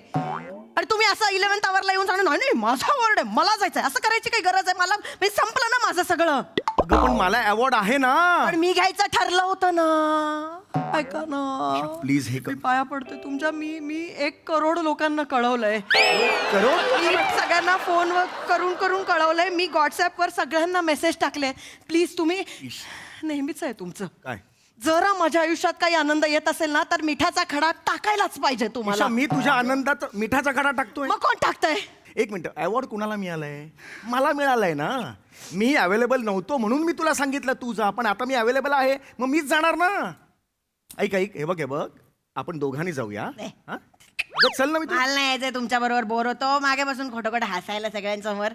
आणि तुम्ही असं 11th आवरला येऊन सांगणार नाही माझा अवॉर्ड आहे, मला जायचंय. असं करायची काही गरज आहे? मला मी संपलं ना माझं सगळं. अगं पण मला अवॉर्ड आहे ना. पण मी घ्यायचं ठरलं होतं ना. ऐका ना प्लीज हे मी पाया पडते तुमच्या. मी 1 करोड लोकांना कळवलंय. मी सगळ्यांना फोनवर करून कळवलंय. मी व्हॉट्सअपवर सगळ्यांना मेसेज टाकले. प्लीज तुम्ही, नेहमीच आहे तुमचं. काय जरा माझ्या आयुष्यात काही आनंद येत असेल ना, तर मिठाचा खडा टाकायलाच पाहिजे तुम्हाला. ईशा, मी तुझ्या आनंदात मिठाचा खडा टाकतोय. मग कोण टाकतंय? 1 मिनिट, अवॉर्ड कुणाला मिळालाय? मला मिळालाय ना. मी अवेलेबल नव्हतो म्हणून मी तुला सांगितलं तू जा, पण आता मी अवेलेबल आहे मग मीच जाणार ना. ऐक हे बघ आपण दोघांनी जाऊया. हा? अगं, चल ना. मला नाही यायचंय तुमच्या बरोबर, बोर होतो. मागे बसून खोटं हसायला सगळ्यांसमोर.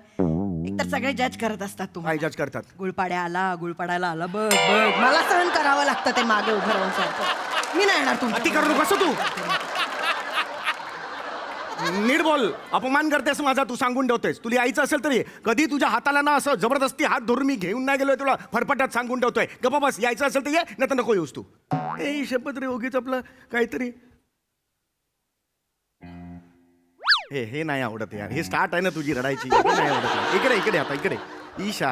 एकतर सगळे जज करत असतात काय तुम्हाला. जज करतात? गुळपाड्याला आला बघ. मला सहन करावं लागतं ते मागे उभं राहून सारखं. मी नाही येणार अति तुमची. करू नकोस तू. नीट बोल. अपमान करतेस माझा, तू सांगून ठेवतेस. तुला यायचं असेल तरी कधी तुझ्या हाताला ना असं जबरदस्ती हात धरून मी घेऊन नाही गेलोय तुला फरफटात सांगून ठेवतोय. गप्पा बस. यायचं असेल तर ये, नाही तर नको येऊस तू. ए शपथ रे, उगीच आपलं काहीतरी. हे नाही आवडत यार. हे स्टार्ट आहे ना तुझी रडायची. हे नाही आवडत. इकडे आता इकडे. ईशा,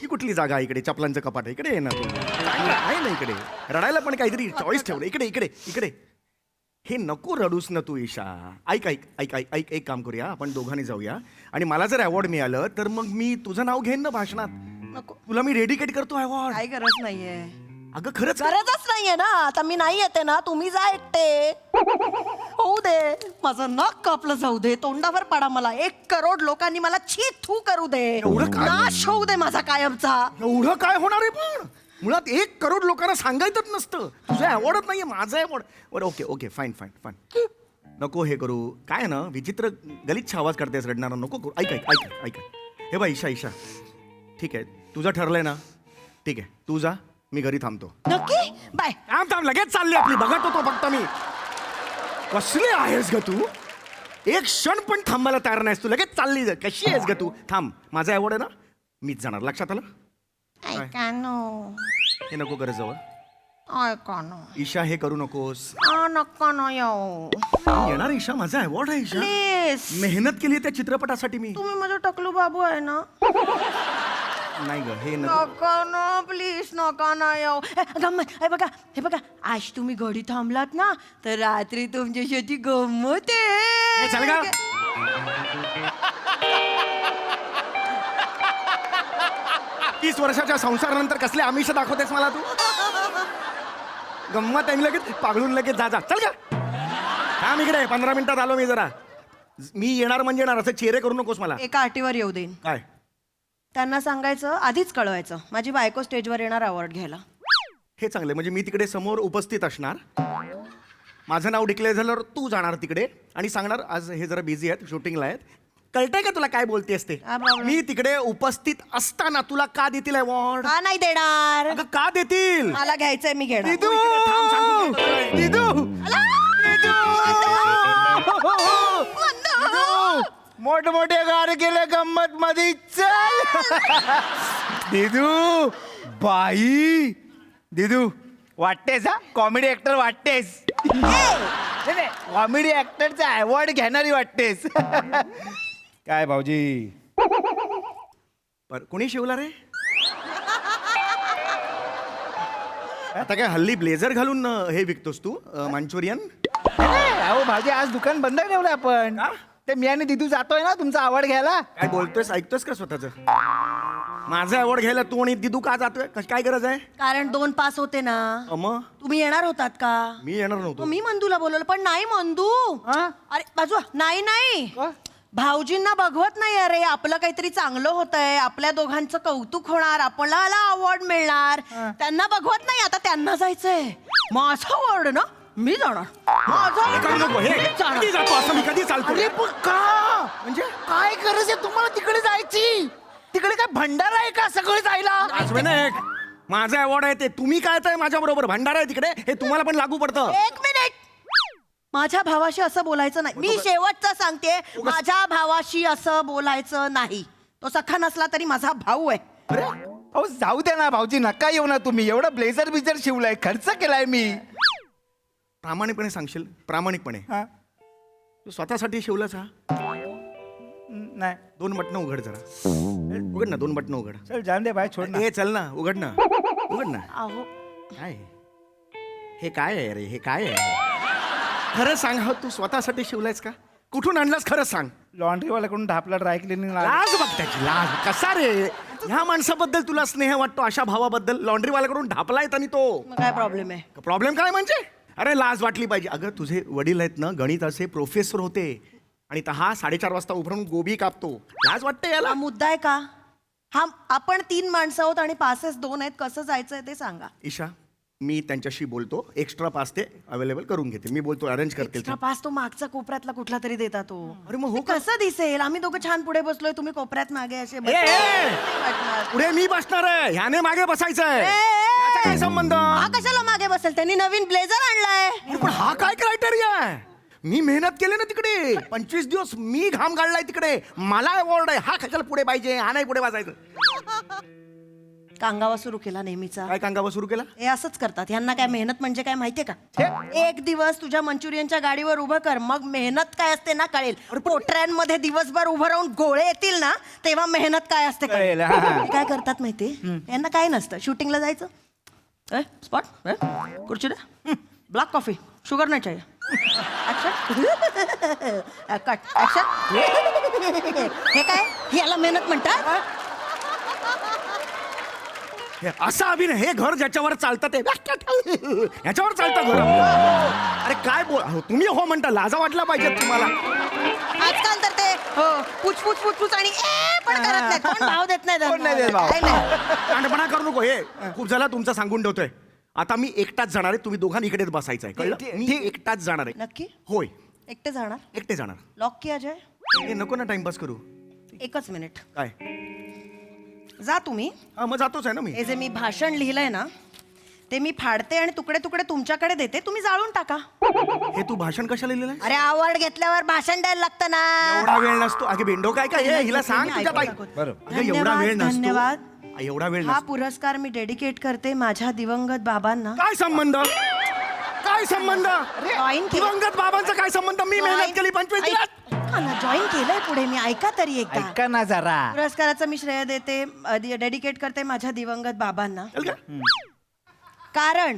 ही कुठली जागा इकडे? चपलांचं कपाट इकडे आहे ना तू. आहे ना इकडे. रडायला पण काहीतरी चॉईस ठेवलं. इकडे. हे नको रडूस ना तू ईशा. ऐक एक काम करूया, आपण दोघांनी जाऊया आणि मला जर अवॉर्ड मिळालं तर मग मी तुझं नाव घेईन ना भाषणात. नको, तुला मी डेडिकेट करतो अवॉर्ड. काही गरज नाहीये. अगं खरंच गरजच नाहीये ना. आता मी नाही येते ना, तुम्ही जा एकटे. होऊ दे, माझं नख कापलं जाऊ दे, तोंडावर पडा मला. 1 करोड लोकांनी मला छी थू करू दे, एवढं काय? नाश होऊ दे माझा कायमचा. एवढं काय होणार आहे? पण मुळात 1 करोड लोकांना सांगायचंच नसतं. तुझं अवॉर्डच नाहीये, माझं अवॉर्ड. बरं ओके फाईन. नको हे करू. काय ना विचित्र गलिच्छ आवाज करतेस, रडणारा नको करू. ऐक हे बा ईशा, ठीक आहे तुझं ठरलंय ना, ठीक आहे तू जा, मी घरी थांबतो. नक्की? बाय. थांब लगेच चालली आपली. बघत होतो फक्त मी. कसली आहेस ग तू? 1 क्षण पण थांबायला तयार नाहीस तू. लगेच चालली. कशी आहेस ग तू? थांब, माझा अवॉर्ड आहे ना, मीच जाणार. लक्षात आलं? ऐका नो. हे नको करत जवळ. ऐका नो. ईशा हे करू नकोस. नका ना येऊ. मी येणार ईशा, माझा अवॉर्ड आहे ईशा. प्लीज. मेहनत केली त्या चित्रपटासाठी मी. तुम्ही माझं टकलू बाबू आहे ना. नाही ग हे नको. नका ना प्लीज, नका ना येऊ. गंमत हे बघा आज तुम्ही घडी थांबलात ना, तर रात्री तुमच्याशी गंमत आहे. चल गा. 30 वर्षाच्या संसारानंतर कसले आमिष दाखवतेस मला तू? गंमत आहे. लगेच पागळून लगेच जा. चल का. थांब इकडे. 15 मिनिटात आलो मी. जरा मी येणार म्हणजे येणार, असं चेहरे करू नकोस मला. एका अटीवर येऊ देईन. काय? त्यांना सांगायचं, आधीच कळवायचं, माझी बायको स्टेजवर येणार अवॉर्ड घ्यायला. हे चांगले. म्हणजे मी तिकडे समोर उपस्थित असणार, माझं नाव डिक्लेअर झाल्यावर तू जाणार तिकडे आणि सांगणार आज हे जरा बिझी आहेत, शूटिंगला आहेत. कळतंय का तुला काय बोलतेस ते? हा, problem. मी तिकडे उपस्थित असताना तुला का देतील अवॉर्ड? का नाही देणार? अगं का देतील? मला घ्यायचंय, मी घेणार. दिदू! थांब, सांगू दे. दिदू! मोठमोठे गार गेले गंमत मध्ये. चल दिदू. बाई दिदू, वाटतेस हा कॉमेडी ऍक्टर वाटतेस. कॉमेडी ऍक्टरचा अवॉर्ड घेणारी वाटतेस. काय भाऊजी? कोणी शिवला रे? आता काय हल्ली ब्लेझर घालून हे विकतोस तू मांचुरियन? अहो भाऊजी, आज दुकान बंद ठेवलं आपण. ते मी आणि दिदू जातोय ना तुमचा आवड घ्यायला. काय बोलतोयस, ऐकतोयस का स्वतःच? माझं आवड घ्यायला तू आणि दिदू का जातोय? काय गरज आहे? कारण 2 पास होते ना. मग तुम्ही येणार होतात का? मी येणार नव्हतो. मी मंदूला बोलवलं पण नाही मंदू. अरे बाजू नाही भाऊजींना बघवत नाही. अरे आपलं काहीतरी चांगलं होतंय, आपल्या दोघांचं कौतुक होणार, आपल्याला अवॉर्ड मिळणार, त्यांना बघवत नाही. आता त्यांना जायचंय. माझा अवॉर्ड ना मी जाणार. करू नको हे. कधी जातो असं मी कधी चालतो? का म्हणजे काय गरज आहे तुम्हाला तिकडे जायची? तिकडे काय भंडारा आहे का सगळे जायला? एक माझा अवॉर्ड आहे ते तुम्ही काय तर माझ्या बरोबर भंडारा आहे तिकडे, हे तुम्हाला पण लागू पडतं. 1 मिनिट. माझ्या भावाशी असं बोलायचं नाही. मी शेवटचं सांगते, माझ्या भावाशी असं बोलायचं नाही. तो सखा नसला तरी माझा भाऊ आहे. अहो जाऊ द्या ना भाऊजी, नका येऊ ना तुम्ही. एवढं ब्लेझर बिझर शिवलाय, खर्च केलाय मी. प्रामाणिकपणे सांगशील? प्रामाणिकपणे तू स्वतःसाठी शिवलास हा? नाही 2 बटणं उघड जरा. उघड ना 2 बटणं उघड. चल जान दे बाय, छोड ना. हे चल ना, उघड ना, उघड ना. अहो काय हे काय आहे रे? हे काय आहे? खरं सांग, हा तू स्वतःसाठी शिवलायस का? कुठून आणलास खरं सांग. लॉन्ड्रीवाल्याकडून ढापला, ड्राय क्लिनिंग. लाज बघ त्याची लाज. कसा रे ह्या माणसाबद्दल तुला स्नेह वाटतो? अशा भावाबद्दल लॉन्ड्रीवाल्याकडून ढापलायत आणि तो मग काय प्रॉब्लेम आहे? प्रॉब्लेम काय म्हणजे? अरे लाज वाटली पाहिजे. अगं तुझे वडील आहेत ना गणिताचे प्रोफेसर होते आणि हा 4:30 वाजता उभरून गोबी कापतो. लाज वाटते याला? हा मुद्दा आहे का? हा आपण 3 माणसं आहोत आणि पासेस 2 आहेत. कसं जायचंय ते सांगा. ईशा मी त्यांच्याशी बोलतो. एक्स्ट्रा पास ते अवेलेबल करून घेते. मी बोलतो, अरेंज करतील. एक्स्ट्रा पास तो मागचा कोपऱ्यातला कुठला तरी देता तो. अरे मग हो ते कसं दिसेल? आम्ही दोघं छान पुढे बसलोय, तुम्ही कोपऱ्यात मागे असे पुढे मी बसणार आहे, ह्याने मागे बसायचंय. ए, याचा काय संबंध? हा कशाला मागे बसेल? त्यांनी नवीन ब्लेझर आणलाय. पण हा काय क्रायटेरिया आहे? मी मेहनत केली ना तिकडे, 25 दिवस मी घाम गाळलाय तिकडे. मला अवॉर्ड आहे. हा कशाला पुढे पाहिजे? हा नाही पुढे वाजायचं. कांगावा सुरू केला नेहमीचा. काय कांगावा सुरू केला? हे असंच करतात. ह्यांना काय मेहनत म्हणजे काय माहितीये का? 1 दिवस तुझ्या मंचुरियनच्या गाडीवर उभं कर, मग मेहनत काय असते ना कळेल. पोटऱ्यांमध्ये दिवसभर उभं राहून गोळे येतील ना, तेव्हा मेहनत काय असते कळेल. हे काय करतात माहितीये? यांना काय नसतं. शूटिंगला जायचं, स्पॉट खुर्ची दे, ब्लॅक कॉफी, शुगर नाही चाहिए, कट ऍक्शन. हे काय? याला मेहनत म्हणतात? असा अभिनय. हे घर ज्याच्यावर चालतं ते ह्याच्यावर चालतं घर. अरे काय बोल तुम्ही हो म्हणता. लाजा वाटला पाहिजे तुम्हाला. आजकाल तर ते पुच आणि पण करत नाही. कोण भाव देत नाही त्यांना. काय नाही. कांडपणा करू नको. हे खूप झाला तुमचं, सांगून ठेवतोय. आता मी एकटाच जाणार आहे. तुम्ही दोघांनी इकडेच बसायचं आहे, कळलं? मी एकटाच जाणार आहे. नक्की होय एकटे जाणार? एकटे जाणार. लॉक की अजय? हे नको ना टाइमपास करू. 1 मिनिट. काय? जा तुम्ही. हा मग जातोच आहे ना मी. हे जे मी भाषण लिहिलंय ना, ते मी फाडते आणि तुकडे तुकडे तुमच्याकडे देते. तुम्ही जाळून टाका. हे तू भाषण कशाला लिहिलंय? अरे अवॉर्ड घेतल्यावर भाषण द्यायला लागतं ना. एवढा वेळ नसतो. अगे बेंडो काय काय हे? हिला सांग तुझ्या बाई. अगं, एवढा वेळ नसतो. धन्यवाद. एवढा वेळ हा नसतो. पुरस्कार मी डेडिकेट करते माझ्या दिवंगत बाबांना. काय संबंध? काय संबंध? जॉईन दिवंगत बाबांचा काय संबंध? मी मेहनत केली 25 दिवस. जॉईन केलंय पुढे मी. ऐका तरी एकदा. ऐका ना जरा. पुरस्काराचं मी श्रेय देते, डेडिकेट करते माझ्या दिवंगत बाबांना. चल का? कारण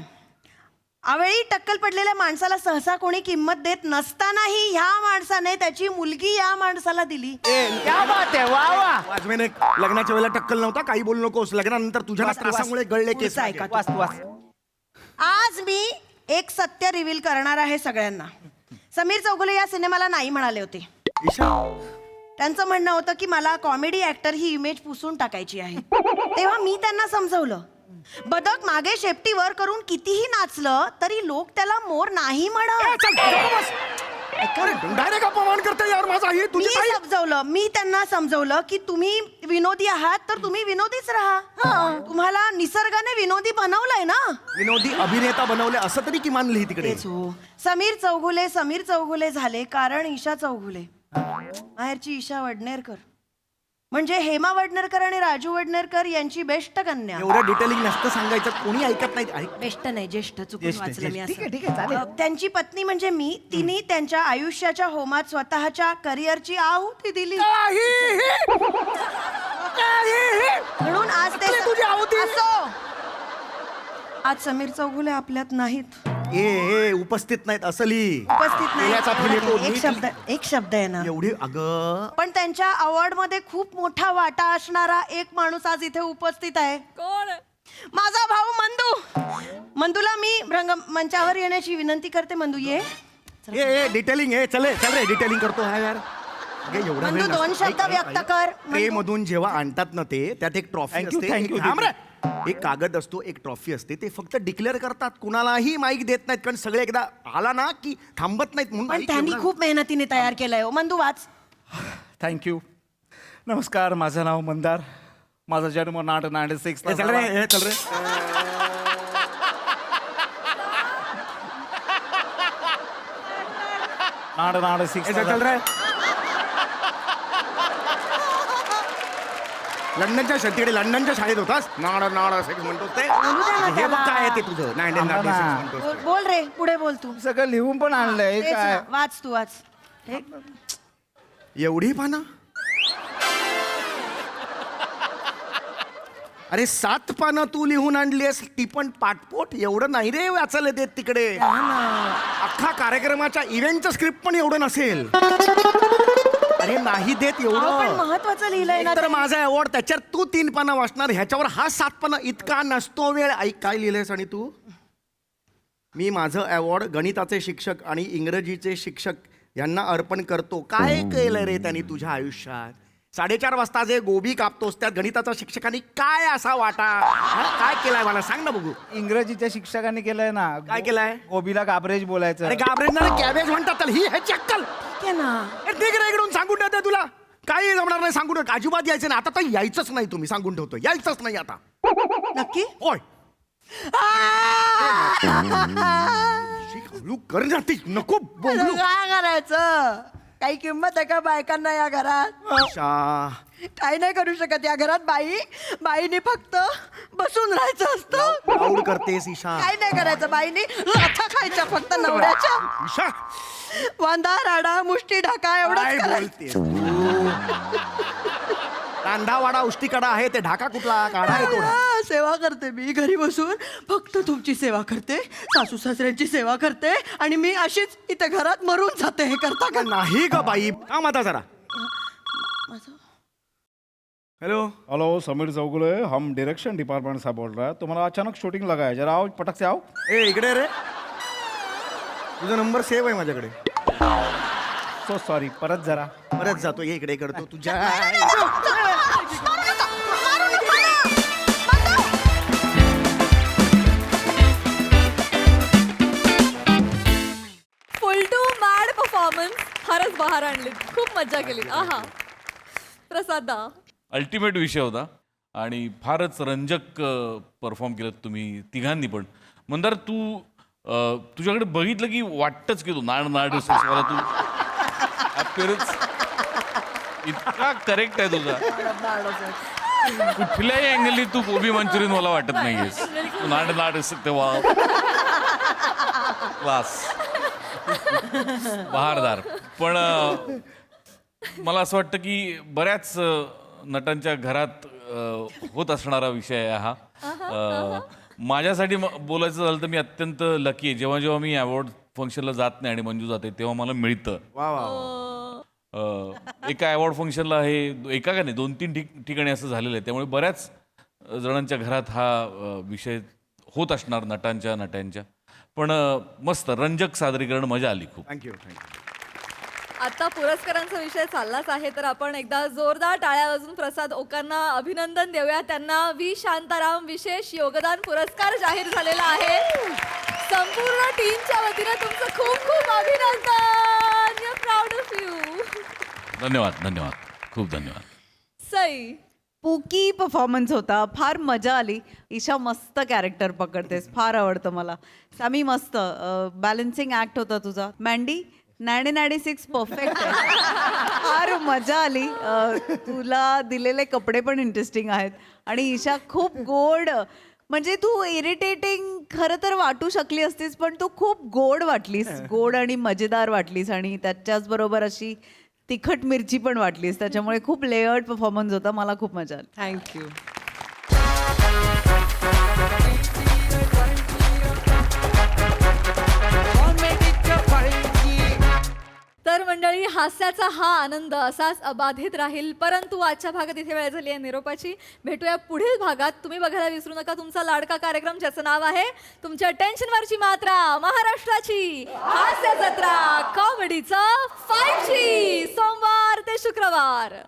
अवेळी टक्कल पडलेल्या माणसाला सहसा कोणी किंमत देत नसतानाही ह्या माणसाने त्याची मुलगी या माणसाला दिली. क्या बात आहे, वा वा. वाजवेन एक लग्नाच्या वेळेला टक्कल नव्हता. काही बोलू नकोस. लग्नानंतर तुझ्या त्रासामुळे गळले केस. पुढचं ऐका. वाच तू वाच. आज मी एक सत्य रिव्हील करणार आहे सगळ्यांना. समीर चौगुले या सिनेमाला नाही म्हणाले होते. ईशा त्यांचं म्हणणं होतं की मला कॉमेडी ऍक्टर ही इमेज पुसून टाकायची आहे. तेव्हा मी त्यांना समजवलं, बदक मागे शेपटी वर करून कितीही नाचलं तरी लोक त्याला मोर नाही म्हणत. डायरेक्ट अपमान करते यार माझा. हे तुझी ताई. मी त्यांना समजवलं की तुम्ही विनोदी आहात तर तुम्ही विनोदीच राहा. तुम्हाला निसर्गाने विनोदी बनवलंय ना. विनोदी अभिनेता बनवले असं तरी किमान लिही तिकडे. तेच हो. समीर चौगुले झाले कारण ईशा चौगुले. माहेरची ईशा वडनेरकर म्हणजे हेमा वडनेरकर आणि राजू वडनेरकर यांची बेस्ट कन्या. एवढं डिटेलिंग नसतं सांगायचं. कोणी ऐकत नाही. बेस्ट नाही, ज्येष्ठ चुकून ज्येष्ठ, वाचलं मी ठीक आहे, असं. ठीक आहे, चालेल. त्यांची पत्नी म्हणजे मी. तिने त्यांच्या आयुष्याच्या होमात स्वतःच्या करिअरची आहुती दिली. म्हणून आज ते तुझी आहुती. असो. आज समीर चौगुले आपल्यात नाहीत. ए उपस्थित नाहीत असली उपस्थित तेलाचा फुल येतो. नाही एक शब्द आहे ना. एवढी अगं पण त्यांच्या अवॉर्ड मध्ये खूप मोठा वाटा असणारा एक माणूस आज इथे उपस्थित आहे. कोण? माझा भाऊ मंदूला मी रंगमंचावर येण्याची विनंती करते. मंदू ये. ए डिटेलिंग चल रे डिटेलिंग करतो हा यार. अगं, एवढा वेळ मंदू, दोन नसतो. शब्द ऐक, व्यक्त ऐक. कर. ट्रे मधून जेव्हा आणतात ना ते त्यात एक ट्रॉफी Thank you, असते. thank you, एक- थांब रे. एक कागद असतो, एक ट्रॉफी असते. ते फक्त डिक्लेअर करतात, कुणालाही माईक देत नाहीत, कारण सगळे एकदा आला ना की थांबत नाहीत म्हणून. पण ऐक, त्यांनी एवढा- खूप मेहनतीने तयार केलंय. हो मंदू, वाच. थँक्यू. नमस्कार, माझं नाव मंदार. माझा जन्म 1996 ए, चल रे चल रे. ए, चल रे. लंडनच्या शाळेत होतास. नाड सेक्स म्हणतो ते. बोलू द्या ना हे बघ त्याला. काय आहे ते तुझं. 1996 म्हणतोस. बोल रे, पुढे बोल तू. सगळं लिहून पण आणलंय तेच काय ना, वाच तू वाच. हे, एवढी पानं. अरे 7 पानं तू लिहून आणलीस, ती पण पाठपोट. एवढं नाही रे वाचायला देत तिकडे. अख्खा कार्यक्रमाच्या इव्हेंटचं स्क्रिप्ट पण एवढं नसेल. अरे नाही देत अहो, पण एवढं. महत्वाचं लिहिलंय ना तर ते. माझा अवॉर्ड त्याच्यात तू 3 पानं वाचणार, ह्याच्यावर हा 7 पानं. इतका नसतो वेळ. ऐक काय लिहिलंयस. आणि तू, मी माझं अवॉर्ड गणिताचे शिक्षक आणि इंग्रजीचे शिक्षक यांना अर्पण करतो. काय केलं रे त्यांनी तुझ्या आयुष्यात? 4:30 वाजता जे गोबी कापतोस त्यात गणिताच्या शिक्षकांनी काय असा वाटा? हा, काय केलाय मला सांग ना बघू. इंग्रजीच्या शिक्षकांनी केलंय ना. काय केलंय? गोबीला गाबरेज बोलायचं. अरे घाबरेणार कॅबेज म्हणतात त्याला. ही ह्याची अक्कल. ठीक आहे ना. ठीक रे, इकडून सांगून ठेवते तुला. काही जमणार नाही. सांगून ठेव. अजिबात यायचं नाही. आता तर यायचंच नाही. तुम्ही सांगून ठेवतो, यायचंच नाही आता. नक्की? होय. हळू कर ना ती. नको बोलू. काय करायचं? काही किंमत आहे का बायकांना या घरात? शा. काही नाही करू शकत या घरात. बाईनी फक्त बसून राहायचं असतं. प्राऊड करतेस ईशा. काही नाही करायचं. बाईनी लाथा खायच्या फक्त नवऱ्याच्या. ईशा वांदा राडा मुष्टी ढाका काय एवढंच करायचं. बोलते कांदा वाडा उष्टीकडा आहे ते. ढाका कुठला काढा येतो. सेवा करते मी घरी बसून. फक्त तुमची सेवा करते, सासू सासऱ्यांची सेवा करते, आणि मी अशीच इथे घरात मरून जाते. हे करता का? नाही ग बाई. काम आता जरा. हेलो. हेलो, समीर चौगुले, हम डायरेक्शन डिपार्टमेंट से बोल रहा है. तुम्हारा अचानक शूटिंग लगा है, जरा आओ, पटक से आओ. ए इकडे रे. तुझा नंबर सेव्ह आहे माझ्याकडे. सो सॉरी, परत जरा. परत जातो. ये इकडे करतो तुझ्या. Full to mad performance. फारच बहार आणली. खूप मजा केली. आहा. प्रसादा. अल्टिमेट विषय होता आणि फारच रंजक परफॉर्म केलं तुम्ही तिघांनी पण. मंदार, तू तुझ्याकडे बघितलं की वाटतच की तू नाड तू appearance इतका करेक्ट आहे तुझा. कुठल्याही अँगलनी तू गोबी मंचुरियन मला वाटत नाहीयेस. तू नाड तेव्हा क्लास बहारदार. पण मला असं वाटतं की बऱ्याच नटांच्या घरात होत असणारा विषय आहे हा. माझ्यासाठी बोलायचं झालं तर मी अत्यंत लकी आहे. जेव्हा जेव्हा मी अवॉर्ड फंक्शनला जात नाही आणि मंजू जाते तेव्हा मला मिळतं. वा वा. एका अवॉर्ड फंक्शनला हे एका का नाही 2-3 ठिकाणी असं झालेलं आहे. त्यामुळे बऱ्याच जणांच्या घरात हा विषय होत असणार नटांच्या. पण मस्त रंजक सादरीकरण, मजा आली खूप. थँक्यू. आता पुरस्कारांचा विषय चाललाच आहे, तर आपण एकदा जोरदार टाळ्या वाजून प्रसाद ओकांना अभिनंदन देऊया. त्यांना व्ही शांताराम विशेष योगदान पुरस्कार जाहीर झालेला आहे. संपूर्ण टीमच्या वतीने तुमचं खूप खूप अभिनंदन. We are proud of you. धन्यवाद. खूप धन्यवाद. सई. पोकी परफॉर्मन्स होता. फार मजा आली. ईशा मस्त कॅरेक्टर पकडतेस. फार आवडतं मला. सामी मस्त बॅलन्सिंग ॲक्ट होता तुझा. मँडी 96 परफेक्ट आहे. फार मजा आली. तुला दिलेले कपडे पण इंटरेस्टिंग आहेत. आणि ईशा खूप गोड. म्हणजे तू इरिटेटिंग खरं तर वाटू शकली असतीस, पण तू खूप गोड वाटलीस. गोड आणि मजेदार वाटलीस. आणि त्याच्याच बरोबर अशी तिखट मिरची पण वाटलीस. त्याच्यामुळे खूप लेयर्ड परफॉर्मन्स होता. मला खूप मजा आली. थँक्यू. हास्याचा हा आनंद असाच अबाधित राहील. परंतु आजच्या भागात इथे वेळ झाली आहे निरोपाची. भेटूया पुढील भागात. तुम्ही बघायला विसरू नका तुमचा लाडका कार्यक्रम ज्याचं नाव आहे तुमच्या टेन्शनवरची मात्रा, महाराष्ट्राची हास्य जत्रा, कॉमेडीचा 5G. सोमवार ते शुक्रवार.